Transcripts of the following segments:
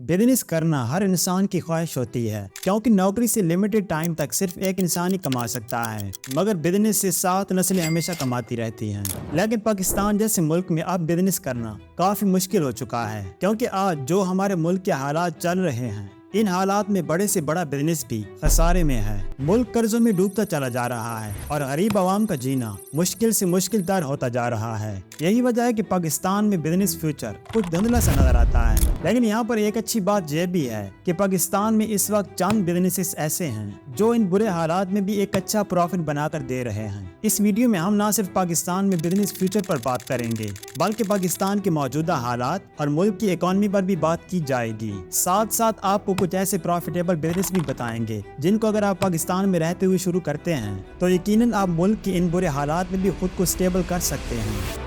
Business करना हर इंसान की ख्वाहिश होती है क्योंकि नौकरी से लिमिटेड टाइम तक सिर्फ एक इंसान ही कमा सकता है, मगर बिजनेस से 7 नस्लें हमेशा कमाती रहती हैं। लेकिन पाकिस्तान जैसे मुल्क में अब बिजनेस करना काफी मुश्किल हो चुका है, क्योंकि आज जो हमारे मुल्क के हालात चल रहे हैं, इन हालात में बड़े से बड़ा बिजनेस भी खसारे में है। मुल्क कर्जों में डूबता चला जा रहा है और गरीब आवाम का जीना मुश्किल से मुश्किल तर होता जा रहा है। यही वजह है कि पाकिस्तान में बिजनेस फ्यूचर कुछ धुंधला सा नजर आता है। लेकिन यहाँ पर एक अच्छी बात यह भी है कि पाकिस्तान में इस वक्त चंद बिजनेसेस ऐसे हैं जो इन बुरे हालात में भी एक अच्छा प्रॉफिट बनाकर दे रहे हैं। इस वीडियो में हम न सिर्फ पाकिस्तान में बिजनेस फ्यूचर पर बात करेंगे, बल्कि पाकिस्तान के मौजूदा हालात और मुल्क की इकोनॉमी पर भी बात की जाएगी। साथ साथ आपको कुछ ऐसे प्रॉफिटेबल बिजनेस भी बताएंगे जिनको अगर आप पाकिस्तान में रहते हुए शुरू करते हैं तो यकीनन आप मुल्क के इन बुरे हालात में भी खुद को स्टेबल कर सकते हैं।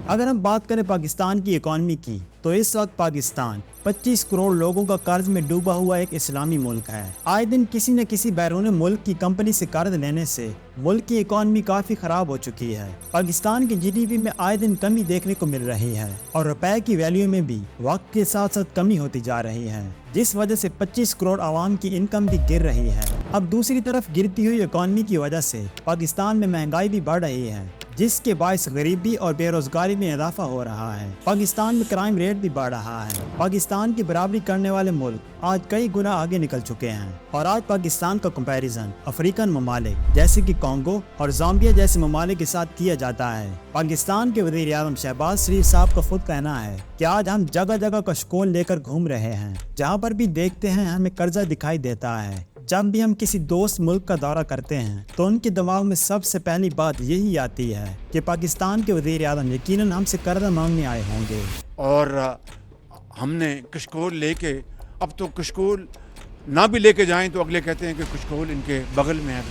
अगर हम बात करें पाकिस्तान की इकॉनमी की, तो इस वक्त पाकिस्तान 25 करोड़ लोगों का कर्ज में डूबा हुआ एक इस्लामी मुल्क है। आए दिन किसी न किसी बैरूनी मुल्क की कंपनी से कर्ज लेने से मुल्क की इकॉनमी काफी खराब हो चुकी है। पाकिस्तान की जीडीपी में आए दिन कमी देखने को मिल रही है और रुपए की वैल्यू में भी वक्त के साथ साथ कमी होती जा रही है, जिस वजह से 25 करोड़ आवाम की इनकम भी गिर रही है। अब दूसरी तरफ गिरती हुई इकॉनमी की वजह से पाकिस्तान में महंगाई भी बढ़ रही है, जिसके बायस गरीबी और बेरोजगारी में इजाफा हो रहा है। पाकिस्तान में क्राइम रेट भी बढ़ रहा है। पाकिस्तान की बराबरी करने वाले मुल्क आज कई गुना आगे निकल चुके हैं और आज पाकिस्तान का कंपैरिजन अफ्रीकन ममालिक जैसे कि कॉन्गो और ज़ाम्बिया जैसे ममालिक के साथ किया जाता है। पाकिस्तान के वज़ीर आज़म शहबाज शरीफ साहब का खुद कहना है कि आज हम जगह जगह कशकोल लेकर घूम रहे हैं, जहाँ पर भी देखते हैं हमें कर्जा दिखाई देता है। जब भी हम किसी दोस्त मुल्क का दौरा करते हैं तो उनके दिमाग में सबसे पहली बात यही आती है कि पाकिस्तान के वज़ीर आज़म यकीनन हमसे कर्जा मांगने आए होंगे। और हमने कशकोल लेके, अब तो कशकोल ना भी लेके जाएं तो अगले कहते हैं कि कशकोल इनके बगल में है।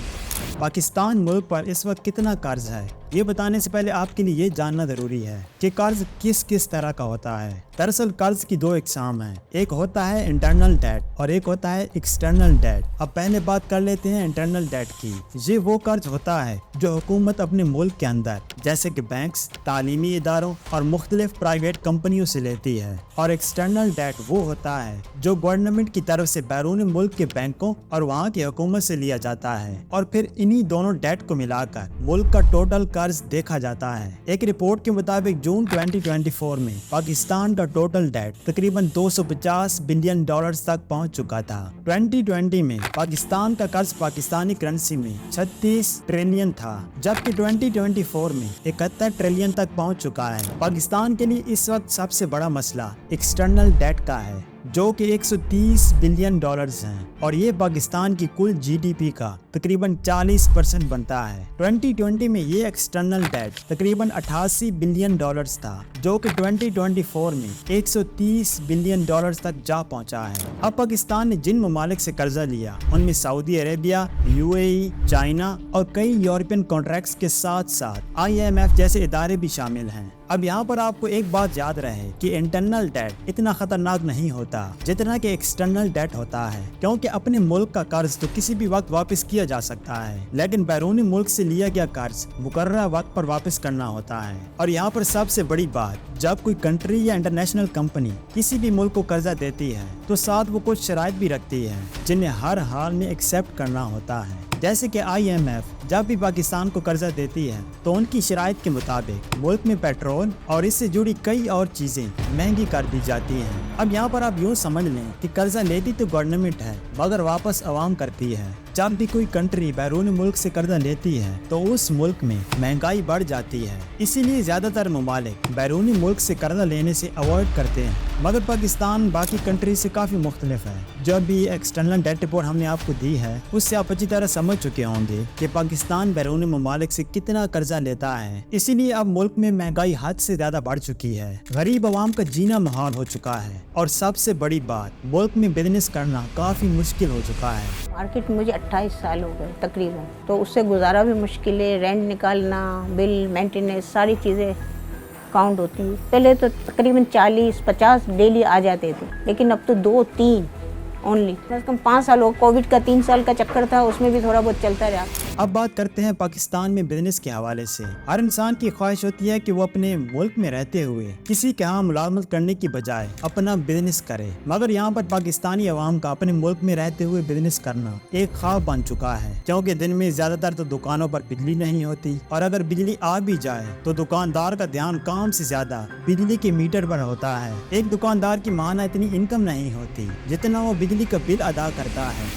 पाकिस्तान मुल्क पर इस वक्त कितना कर्ज है, ये बताने से पहले आपके लिए ये जानना जरूरी है कि कर्ज किस किस तरह का होता है। दरअसल कर्ज की दो इकसाम हैं, एक होता है इंटरनल डेट और एक होता है एक्सटर्नल डेट। अब पहले बात कर लेते हैं इंटरनल डेट की। ये वो कर्ज होता है जो हुकूमत अपने मुल्क के अंदर जैसे कि बैंक्स, तालीमी इदारों और मुख्तलिफ प्राइवेट कंपनियों से लेती है, और एक्सटर्नल डेट वो होता है जो गवर्नमेंट की तरफ से बैरून मुल्क के बैंकों और वहाँ की हुकूमत से लिया जाता है, और फिर इन्हीं दोनों डेट को मिलाकर मुल्क का टोटल कर्ज देखा जाता है। एक रिपोर्ट के मुताबिक जून 2024 में पाकिस्तान का टोटल डेट तकरीबन 250 बिलियन डॉलर्स तक पहुंच चुका था। 2020 में पाकिस्तान का कर्ज पाकिस्तानी करेंसी में 36 ट्रिलियन था, जबकि 2024 में 71 ट्रिलियन तक पहुंच चुका है। पाकिस्तान के लिए इस वक्त सबसे बड़ा मसला एक्सटर्नल डेट का है, जो कि 130 बिलियन डॉलर्स हैं, और ये पाकिस्तान की कुल जीडीपी का तकरीबन 40% बनता है। 2020 में ये एक्सटर्नल डेट तकरीबन 88 बिलियन डॉलर्स था, जो कि 2024 में 130 बिलियन डॉलर्स तक जा पहुंचा है। अब पाकिस्तान ने जिन ममालिक से कर्जा लिया उनमें सऊदी अरेबिया, यूएई, चाइना और कई यूरोपियन कॉन्ट्रैक्ट्स के साथ साथ IMF जैसे इदारे भी शामिल हैं। अब यहाँ पर आपको एक बात याद रहे कि इंटरनल डेट इतना खतरनाक नहीं होता जितना कि एक्सटर्नल डेट होता है, क्योंकि अपने मुल्क का कर्ज तो किसी भी वक्त वापस किया जा सकता है, लेकिन बैरूनी मुल्क से लिया गया कर्ज मुकर्रर वक्त पर वापस करना होता है। और यहाँ पर सबसे बड़ी बात, जब कोई कंट्री या इंटरनेशनल कंपनी किसी भी मुल्क को कर्जा देती है तो साथ वो कुछ शराइत भी रखती है जिन्हें हर हाल में एक्सेप्ट करना होता है। जैसे कि IMF जब भी पाकिस्तान को कर्जा देती है तो उनकी शराइत के मुताबिक मुल्क में पेट्रोल और इससे जुड़ी कई और चीजें महंगी कर दी जाती हैं। अब यहाँ पर आप यूँ समझ लें कि कर्जा लेती तो गवर्नमेंट है, मगर वापस आवाम करती है। जब भी कोई कंट्री बैरूनी मुल्क से कर्जा लेती है तो उस मुल्क में महंगाई बढ़ जाती है, इसीलिए ज्यादातर ममालिक बैरूनी मुल्क से कर्जा लेने से अवॉइड करते हैं। मगर पाकिस्तान बाकी कंट्री से काफी मुख्तलिफ है। जो भी एक्सटर्नल डेट रिपोर्ट हमने आपको दी है उससे आप अच्छी तरह समझ चुके होंगे कि पाकिस्तान बैरूनी ममालिक से कितना कर्जा लेता है। इसीलिए अब मुल्क में महंगाई हद से ज्यादा बढ़ चुकी है, गरीब आवाम का जीना मुहाल हो चुका है, और सबसे बड़ी बात, मुल्क में बिजनेस करना काफी मुश्किल हो चुका है। मार्केट में मुझे 28 साल हो गए तकरीबन, तो उससे गुजारा भी मुश्किल है। रेंट निकालना, बिल, मेंटेनेंस, सारी चीज़ें काउंट होती है। पहले तो तकरीबन 40-50 डेली आ जाते थे, लेकिन अब तो 2-3 ओनली। कम से कम 5 साल हो, कोविड का 3 साल का चक्कर था, उसमें भी थोड़ा बहुत चलता रहा। अब बात करते हैं पाकिस्तान में बिजनेस के हवाले से। हर इंसान की ख्वाहिश होती है कि वो अपने मुल्क में रहते हुए किसी के यहाँ मुलाजमत करने की बजाय अपना बिजनेस करे, मगर यहाँ पर पाकिस्तानी अवाम का अपने मुल्क में रहते हुए बिजनेस करना एक ख्वाब बन चुका है, क्योंकि दिन में ज्यादातर तो दुकानों पर बिजली नहीं होती, और अगर बिजली आ भी जाए तो दुकानदार का ध्यान काम से ज्यादा बिजली के मीटर पर होता है। एक दुकानदार की माना इतनी इनकम नहीं होती जितना वो बिजली का बिल अदा करता है।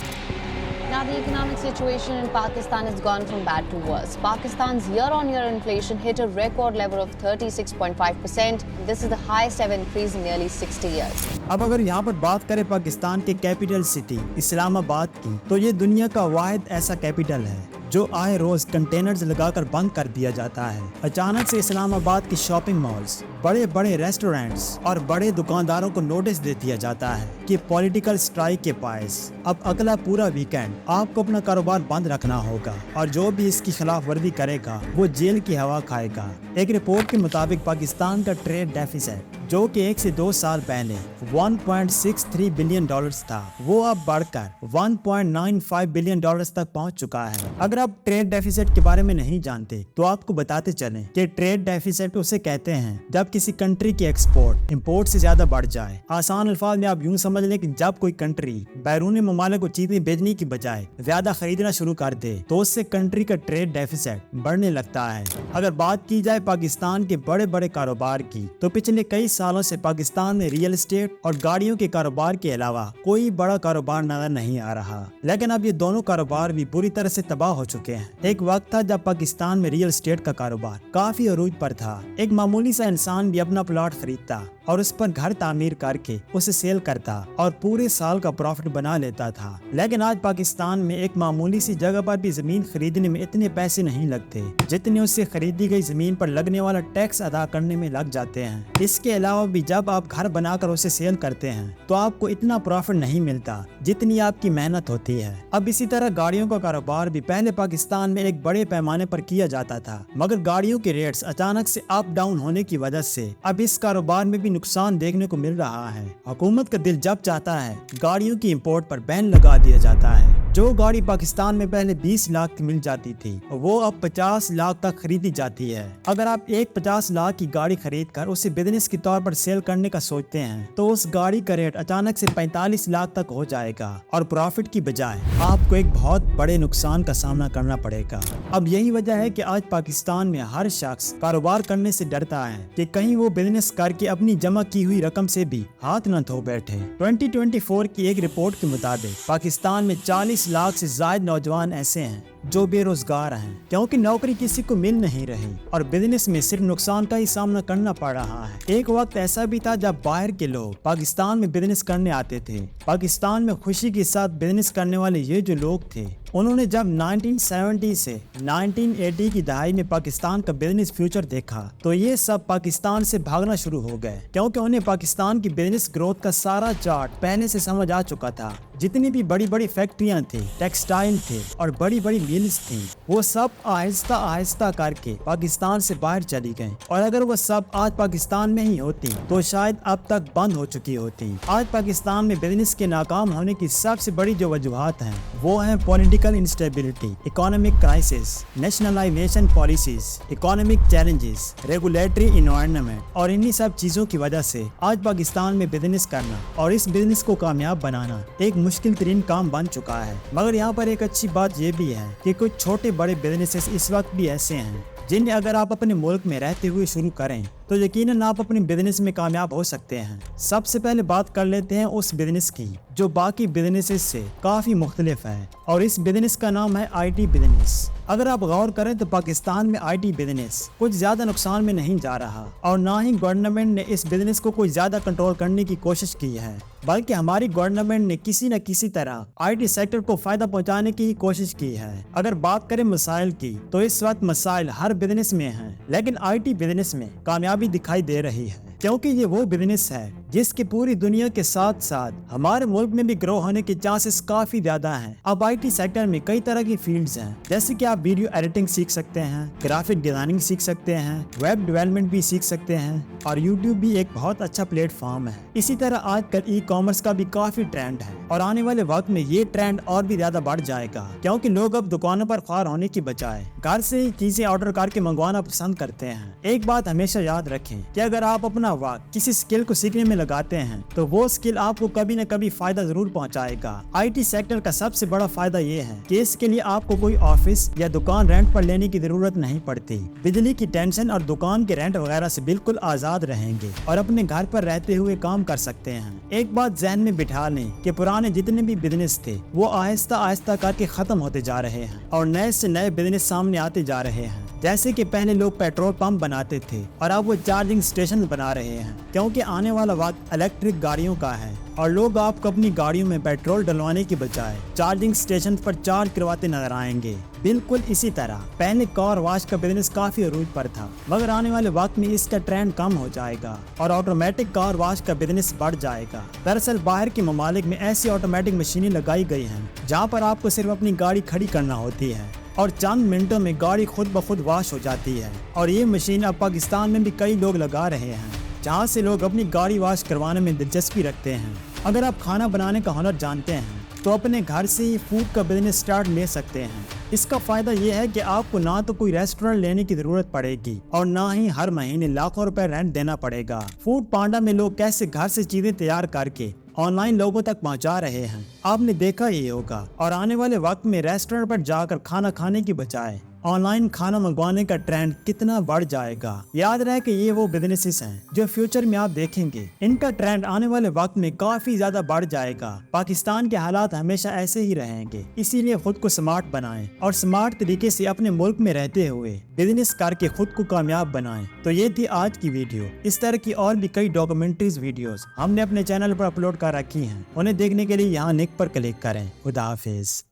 Now the economic situation in Pakistan has gone from bad to worse. Pakistan's year-on-year inflation hit a record level of 36.5%. This is the highest ever increase in nearly 60 years. अब अगर यहाँ पर बात करें पाकिस्तान के कैपिटल सिटी इस्लामाबाद की, तो ये दुनिया का वाहिद ऐसा कैपिटल है जो आए रोज कंटेनर्स लगाकर बंद कर दिया जाता है। अचानक से इस्लामाबाद की शॉपिंग मॉल्स, बड़े बड़े रेस्टोरेंट्स और बड़े दुकानदारों को नोटिस दे दिया जाता है कि पॉलिटिकल स्ट्राइक के बायस अब अगला पूरा वीकेंड आपको अपना कारोबार बंद रखना होगा, और जो भी इसकी खिलाफ वर्जी करेगा वो जेल की हवा खाएगा। एक रिपोर्ट के मुताबिक पाकिस्तान का ट्रेड डेफिसिट, जो कि 1 से 2 साल पहले 1.63 बिलियन डॉलर्स था, वो अब बढ़कर 1.95 बिलियन डॉलर्स तक पहुंच चुका है। अगर आप ट्रेड डेफिसिट के बारे में नहीं जानते तो आपको बताते चलें कि ट्रेड डेफिसिट उसे कहते हैं जब किसी कंट्री की एक्सपोर्ट इंपोर्ट से ज्यादा बढ़ जाए। आसान अल्फाज में आप यूं समझ लें कि जब कोई कंट्री बैरून ममालिक को चीजें बेचने की बजाय ज्यादा खरीदना शुरू कर दे तो उससे कंट्री का ट्रेड डेफिसिट बढ़ने लगता है। अगर बात की जाए पाकिस्तान के बड़े बड़े कारोबार की, तो पिछले कई सालों से पाकिस्तान में रियल एस्टेट और गाड़ियों के कारोबार के अलावा कोई बड़ा कारोबार नजर नहीं आ रहा, लेकिन अब ये दोनों कारोबार भी बुरी तरह से तबाह हो चुके हैं। एक वक्त था जब पाकिस्तान में रियल एस्टेट का कारोबार काफी अरूज पर था। एक मामूली सा इंसान भी अपना प्लॉट खरीदता और उस पर घर तामीर करके उसे सेल करता और पूरे साल का प्रॉफिट बना लेता था। लेकिन आज पाकिस्तान में एक मामूली सी जगह पर भी जमीन खरीदने में इतने पैसे नहीं लगते जितने उससे खरीदी गई जमीन पर लगने वाला टैक्स अदा करने में लग जाते हैं। इसके अलावा भी जब आप घर बनाकर उसे सेल करते हैं तो आपको इतना प्रॉफिट नहीं मिलता जितनी आपकी मेहनत होती है। अब इसी तरह गाड़ियों का कारोबार भी पहले पाकिस्तान में एक बड़े पैमाने पर किया जाता था, मगर गाड़ियों के रेट्स अचानक से अप डाउन होने की वजह से अब इस कारोबार में भी नुकसान देखने को मिल रहा है। हुकूमत का दिल जब चाहता है गाड़ियों की इंपोर्ट पर बैन लगा दिया जाता है। जो गाड़ी पाकिस्तान में पहले 20 लाख की मिल जाती थी वो अब 50 लाख तक खरीदी जाती है। अगर आप एक 50 लाख की गाड़ी खरीद कर उसे बिजनेस के तौर पर सेल करने का सोचते हैं तो उस गाड़ी का रेट अचानक से 45 लाख तक हो जाएगा और प्रॉफिट की बजाय आपको एक बहुत बड़े नुकसान का सामना करना पड़ेगा। अब यही वजह है कि आज पाकिस्तान में हर शख्स कारोबार करने से डरता है कि कहीं वो बिजनेस करके अपनी जमा की हुई रकम से भी हाथ न धो बैठे। 2024 की एक रिपोर्ट के मुताबिक पाकिस्तान में 40 लाख से ज्यादा नौजवान ऐसे हैं जो बेरोजगार हैं, क्योंकि नौकरी किसी को मिल नहीं रही और बिजनेस में सिर्फ नुकसान का ही सामना करना पड़ रहा है। एक वक्त ऐसा भी था जब बाहर के लोग पाकिस्तान में बिजनेस करने आते थे। पाकिस्तान में खुशी के साथ बिजनेस करने वाले ये जो लोग थे, उन्होंने जब 1970 से 1980 की दहाई में पाकिस्तान का बिजनेस फ्यूचर देखा तो ये सब पाकिस्तान से भागना शुरू हो गए, क्योंकि उन्हें पाकिस्तान की बिजनेस ग्रोथ का सारा चार्ट पहले से समझ आ चुका था। जितनी भी बड़ी बड़ी फैक्ट्रियां थी, टेक्सटाइल थे और बड़ी बड़ी मिल्स थी, वो सब आहिस्ता आहिस्ता करके पाकिस्तान से बाहर चली गईं। और अगर वो सब आज पाकिस्तान में ही होती तो शायद अब तक बंद हो चुकी होती। आज पाकिस्तान में बिजनेस के नाकाम होने की सबसे बड़ी जो वजूहात हैं वो है political instability, economic crisis, nationalisation policies, economic challenges, regulatory environment. और इन्हीं सब चीजों की वजह से आज पाकिस्तान में बिजनेस करना और इस बिजनेस को कामयाब बनाना एक मुश्किल तरीन काम बन चुका है। मगर यहाँ पर एक अच्छी बात ये भी है कि कुछ छोटे बड़े बिजनेसेस इस वक्त भी ऐसे हैं जिन्हें अगर आप अपने मुल्क में रहते हुए शुरू करें तो यकीनन आप अपने बिजनेस में कामयाब हो सकते हैं। सबसे पहले बात कर लेते हैं उस बिजनेस की जो बाकी बिजनेसेस से काफी मुख्तलिफ है, और इस बिजनेस का नाम है IT बिजनेस। अगर आप गौर करें तो पाकिस्तान में IT बिजनेस कुछ ज्यादा नुकसान में नहीं जा रहा और ना ही गवर्नमेंट ने इस बिजनेस को कोई ज्यादा कंट्रोल करने की कोशिश की है, बल्कि हमारी गवर्नमेंट ने किसी न किसी तरह IT सेक्टर को फायदा पहुंचाने की कोशिश की है। अगर बात करें मसाइल की तो इस वक्त मसाइल हर बिजनेस में हैं, लेकिन IT बिजनेस में कामयाबी दिखाई दे रही है, क्योंकि ये वो बिजनेस है جس کی پوری دنیا کے ساتھ ساتھ ہمارے ملک میں بھی گرو ہونے کے چانسز کافی زیادہ ہیں۔ اب IT سیکٹر میں کئی طرح کی فیلڈز ہیں، جیسے کہ آپ ویڈیو ایڈیٹنگ سیکھ سکتے ہیں، گرافک ڈیزائننگ سیکھ سکتے ہیں، ویب ڈیولپمنٹ بھی سیکھ سکتے ہیں، اور YouTube بھی ایک بہت اچھا پلیٹ فارم ہے۔ اسی طرح آج کل E-کامرس کا بھی کافی ٹرینڈ ہے، اور آنے والے وقت میں یہ ٹرینڈ اور بھی زیادہ بڑھ جائے گا، کیونکہ لوگ اب دکانوں پر خوار ہونے کی بجائے گھر سے چیزیں آرڈر کر کے منگوانا پسند کرتے ہیں۔ ایک بات ہمیشہ یاد رکھیں کہ اگر آپ اپنا وقت کسی اسکل کو سیکھنے میں لگاتے ہیں تو وہ اسکل آپ کو کبھی نہ کبھی فائدہ ضرور پہنچائے گا۔ IT سیکٹر کا سب سے بڑا فائدہ یہ ہے کہ اس کے لیے آپ کو کوئی آفس یا دکان رینٹ پر لینے کی ضرورت نہیں پڑتی، بجلی کی ٹینشن اور دکان کے رینٹ وغیرہ سے بالکل آزاد رہیں گے اور اپنے گھر پر رہتے ہوئے کام کر سکتے ہیں۔ ایک بات ذہن میں بٹھا لیں کہ پرانے جتنے بھی بزنس تھے وہ آہستہ آہستہ کر کے ختم ہوتے جا رہے ہیں اور نئے سے نئے بزنس سامنے آتے جا رہے ہیں، جیسے کہ پہلے لوگ پیٹرول پمپ بناتے تھے اور اب وہ چارجنگ اسٹیشن بنا رہے ہیں، کیونکہ آنے والا وقت الیکٹرک گاڑیوں کا ہے اور لوگ آپ کو اپنی گاڑیوں میں پیٹرول ڈلوانے کی بجائے چارجنگ اسٹیشن پر چارج کرواتے نظر آئیں گے۔ بالکل اسی طرح پہلے کار واش کا بزنس کافی عروج پر تھا، مگر آنے والے وقت میں اس کا ٹرینڈ کم ہو جائے گا اور آٹومیٹک کار واش کا بزنس بڑھ جائے گا۔ دراصل باہر کے ممالک میں ایسی آٹومیٹک مشینیں لگائی گئی ہیں جہاں پر آپ کو صرف اپنی گاڑی کھڑی کرنا ہوتی ہے اور چند منٹوں میں گاڑی خود بخود واش ہو جاتی ہے، اور یہ مشین اب پاکستان میں بھی کئی لوگ لگا رہے ہیں، جہاں سے لوگ اپنی گاڑی واش کروانے میں دلچسپی رکھتے ہیں۔ اگر آپ کھانا بنانے کا ہنر جانتے ہیں تو اپنے گھر سے ہی فوڈ کا بزنس سٹارٹ لے سکتے ہیں۔ اس کا فائدہ یہ ہے کہ آپ کو نہ تو کوئی ریسٹورنٹ لینے کی ضرورت پڑے گی اور نہ ہی ہر مہینے لاکھوں روپے رینٹ دینا پڑے گا۔ فوڈ پانڈا میں لوگ کیسے گھر سے چیزیں تیار کر کے آن لائن لوگوں تک پہنچا رہے ہیں، آپ نے دیکھا ہی ہوگا، اور آنے والے وقت میں ریسٹورنٹ پر جا کر کھانا کھانے کی بجائے آن لائن کھانا منگوانے کا ٹرینڈ کتنا بڑھ جائے گا۔ یاد رہے کہ یہ وہ بزنسز ہیں جو فیوچر میں آپ دیکھیں گے، ان کا ٹرینڈ آنے والے وقت میں کافی زیادہ بڑھ جائے گا۔ پاکستان کے حالات ہمیشہ ایسے ہی رہیں گے، اسی لیے خود کو سمارٹ بنائیں اور سمارٹ طریقے سے اپنے ملک میں رہتے ہوئے بزنس کر کے خود کو کامیاب بنائیں۔ تو یہ تھی آج کی ویڈیو۔ اس طرح کی اور بھی کئی ڈاکومنٹریز ویڈیوز ہم نے اپنے چینل پر اپلوڈ کر رکھی ہیں، انہیں دیکھنے کے لیے یہاں لنک پر کلک کریں۔ خدا حافظ۔